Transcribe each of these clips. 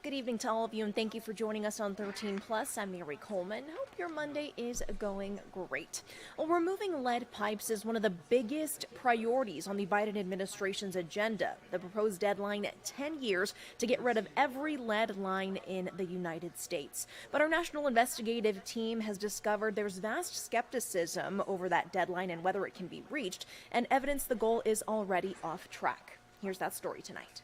Good evening to all of you, and thank you for joining us on 13 Plus. I'm Mary Coleman. Hope your Monday is going great. Well, removing lead pipes is one of the biggest priorities on the Biden administration's agenda. The proposed deadline, 10 years to get rid of every lead line in the United States. But our national investigative team has discovered there's vast skepticism over that deadline and whether it can be reached, and evidence the goal is already off track. Here's that story tonight.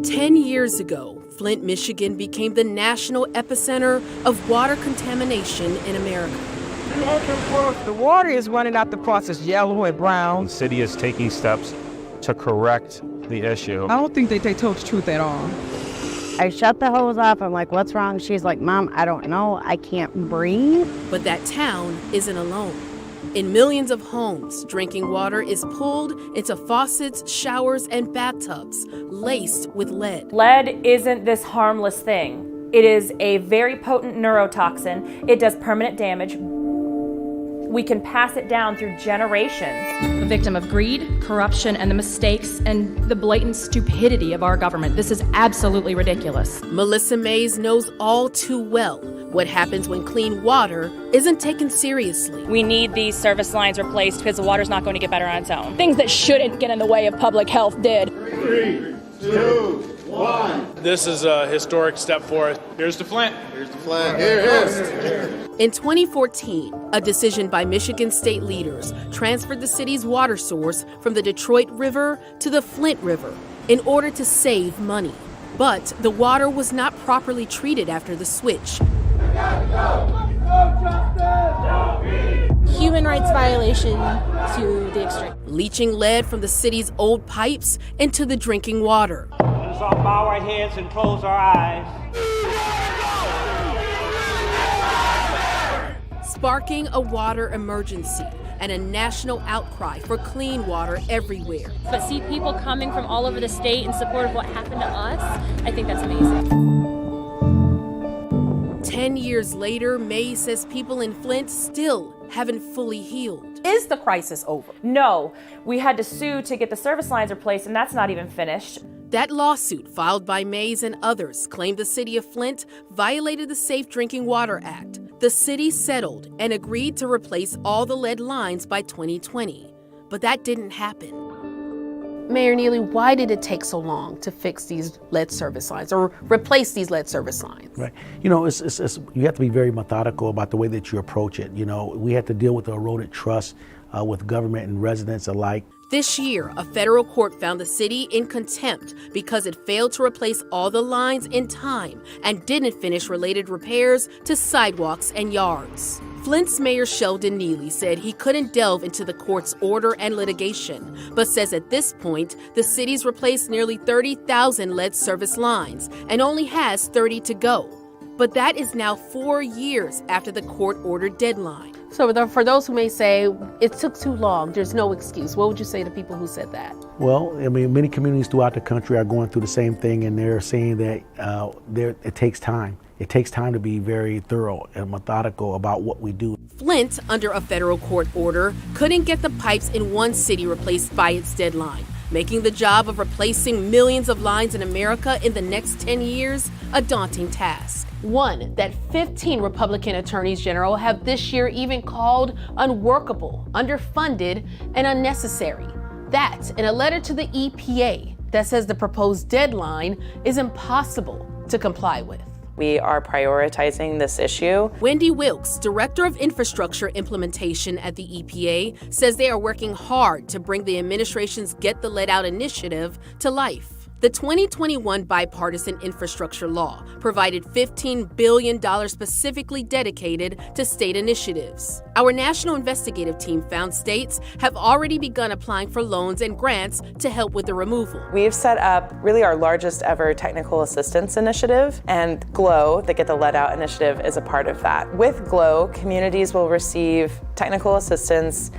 10 years ago, Flint, Michigan became the national epicenter of water contamination in America. The water is running out the faucets yellow and brown. The city is taking steps to correct the issue. I don't think that they told the truth at all. I shut the hose off. I'm like, what's wrong? She's like, Mom, I don't know. I can't breathe. But that town isn't alone. In millions of homes, drinking water is pulled into faucets, showers, and bathtubs laced with lead. Lead isn't this harmless thing. It is a very potent neurotoxin. It does permanent damage. We can pass it down through generations. A victim of greed, corruption, and the mistakes and the blatant stupidity of our government. This is absolutely ridiculous. Melissa Mays knows all too well what happens when clean water isn't taken seriously. We need these service lines replaced because the water's not going to get better on its own. Things that shouldn't get in the way of public health did. 3, 2, 1. This is a historic step forward. Here's to Flint. Here's the flag. Here it is. In 2014, a decision by Michigan state leaders transferred the city's water source from the Detroit River to the Flint River in order to save money. But the water was not properly treated after the switch. Human rights violation to the extreme. Leaching lead from the city's old pipes into the drinking water. Let's all bow our heads and close our eyes. Sparking a water emergency and a national outcry for clean water everywhere. But see people coming from all over the state in support of what happened to us, I think that's amazing. 10 years later, Mays says people in Flint still haven't fully healed. Is the crisis over? No. We had to sue to get the service lines replaced, and that's not even finished. That lawsuit, filed by Mays and others, claimed the city of Flint violated the Safe Drinking Water Act. The city settled and agreed to replace all the lead lines by 2020. But that didn't happen. Mayor Neely, why did it take so long to fix these lead service lines or replace these lead service lines? Right. You know, you have to be very methodical about the way that you approach it. You know, we had to deal with the eroded trust with government and residents alike. This year, a federal court found the city in contempt because it failed to replace all the lines in time and didn't finish related repairs to sidewalks and yards. Flint's Mayor Sheldon Neely said he couldn't delve into the court's order and litigation, but says at this point, the city's replaced nearly 30,000 lead service lines and only has 30 to go. But that is now 4 years after the court-ordered deadline. So for those who may say, it took too long, there's no excuse, what would you say to people who said that? Well, I mean, many communities throughout the country are going through the same thing, and they're saying that it takes time. It takes time to be very thorough and methodical about what we do. Flint, under a federal court order, couldn't get the pipes in one city replaced by its deadline, making the job of replacing millions of lines in America in the next 10 years a daunting task. One that 15 Republican attorneys general have this year even called unworkable, underfunded, and unnecessary. That in a letter to the EPA that says the proposed deadline is impossible to comply with. We are prioritizing this issue. Wendy Wilkes, Director of Infrastructure Implementation at the EPA, says they are working hard to bring the administration's Get the Lead Out initiative to life. The 2021 bipartisan infrastructure law provided $15 billion specifically dedicated to state initiatives. Our national investigative team found states have already begun applying for loans and grants to help with the removal. We've set up really our largest ever technical assistance initiative, and GLOW, the Get the Lead Out initiative, is a part of that. With GLOW, communities will receive technical assistance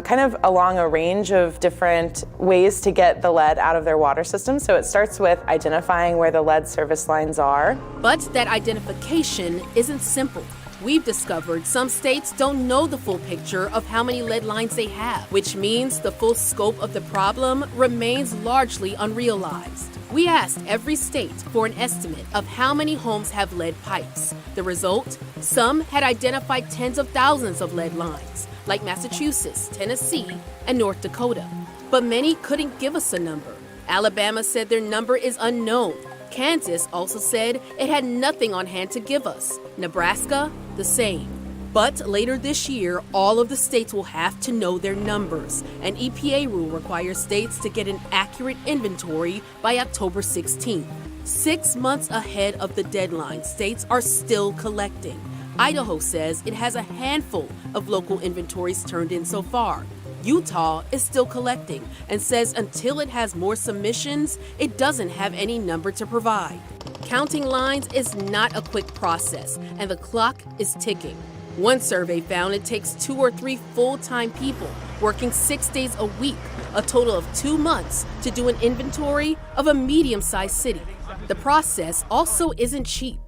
kind of along a range of different ways to get the lead out of their water system. So it starts with identifying where the lead service lines are. But that identification isn't simple. We've discovered some states don't know the full picture of how many lead lines they have, which means the full scope of the problem remains largely unrealized. We asked every state for an estimate of how many homes have lead pipes. The result? Some had identified tens of thousands of lead lines, like Massachusetts, Tennessee, and North Dakota. But many couldn't give us a number. Alabama said their number is unknown. Kansas also said it had nothing on hand to give us. Nebraska, the same. But later this year, all of the states will have to know their numbers. An EPA rule requires states to get an accurate inventory by October 16th. 6 months ahead of the deadline, states are still collecting. Idaho says it has a handful of local inventories turned in so far. Utah is still collecting and says until it has more submissions, it doesn't have any number to provide. Counting lines is not a quick process, and the clock is ticking. One survey found it takes 2 or 3 full-time people working 6 days a week, a total of 2 months, to do an inventory of a medium-sized city. The process also isn't cheap.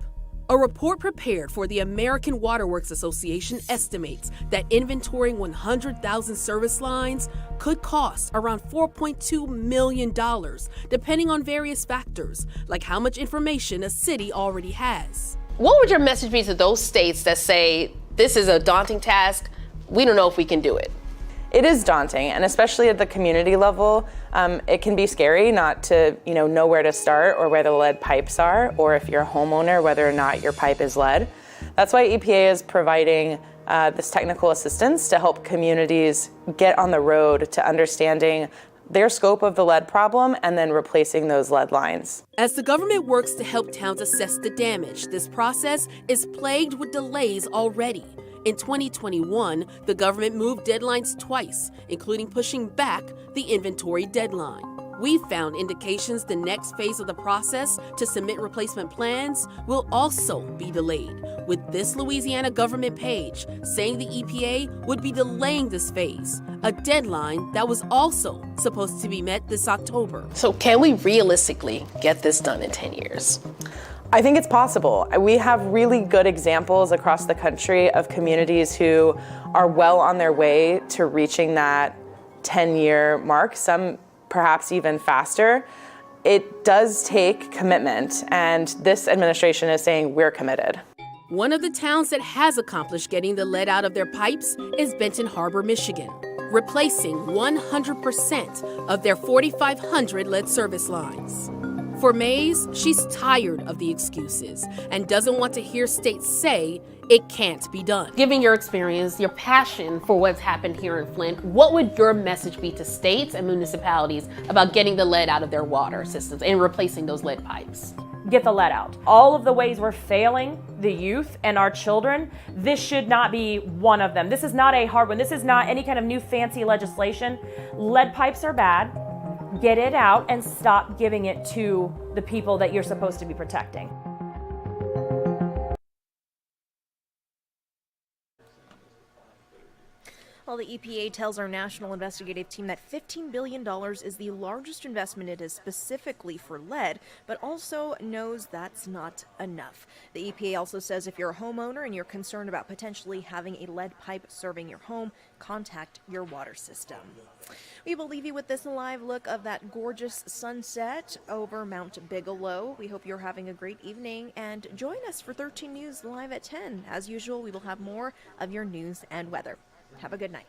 A report prepared for the American Waterworks Association estimates that inventorying 100,000 service lines could cost around $4.2 million, depending on various factors, like how much information a city already has. What would your message be to those states that say, this is a daunting task, we don't know if we can do it? It is daunting, and especially at the community level, it can be scary not to know where to start or where the lead pipes are, or if you're a homeowner, whether or not your pipe is lead. That's why EPA is providing this technical assistance to help communities get on the road to understanding their scope of the lead problem and then replacing those lead lines. As the government works to help towns assess the damage, this process is plagued with delays already. In 2021, the government moved deadlines twice, including pushing back the inventory deadline. We found indications the next phase of the process to submit replacement plans will also be delayed, with this Louisiana government page saying the EPA would be delaying this phase, a deadline that was also supposed to be met this October. So can we realistically get this done in 10 years? I think it's possible. We have really good examples across the country of communities who are well on their way to reaching that 10-year mark, some perhaps even faster. It does take commitment, and this administration is saying we're committed. One of the towns that has accomplished getting the lead out of their pipes is Benton Harbor, Michigan, replacing 100% of their 4,500 lead service lines. For Mays, she's tired of the excuses and doesn't want to hear states say it can't be done. Given your experience, your passion for what's happened here in Flint, what would your message be to states and municipalities about getting the lead out of their water systems and replacing those lead pipes? Get the lead out. All of the ways we're failing the youth and our children, this should not be one of them. This is not a hard one. This is not any kind of new fancy legislation. Lead pipes are bad. Get it out and stop giving it to the people that you're supposed to be protecting. Well, the EPA tells our national investigative team that $15 billion is the largest investment it is specifically for lead, but also knows that's not enough. The EPA also says if you're a homeowner and you're concerned about potentially having a lead pipe serving your home, contact your water system. We will leave you with this live look of that gorgeous sunset over Mount Bigelow. We hope you're having a great evening, and join us for 13 News Live at 10. As usual, we will have more of your news and weather. Have a good night.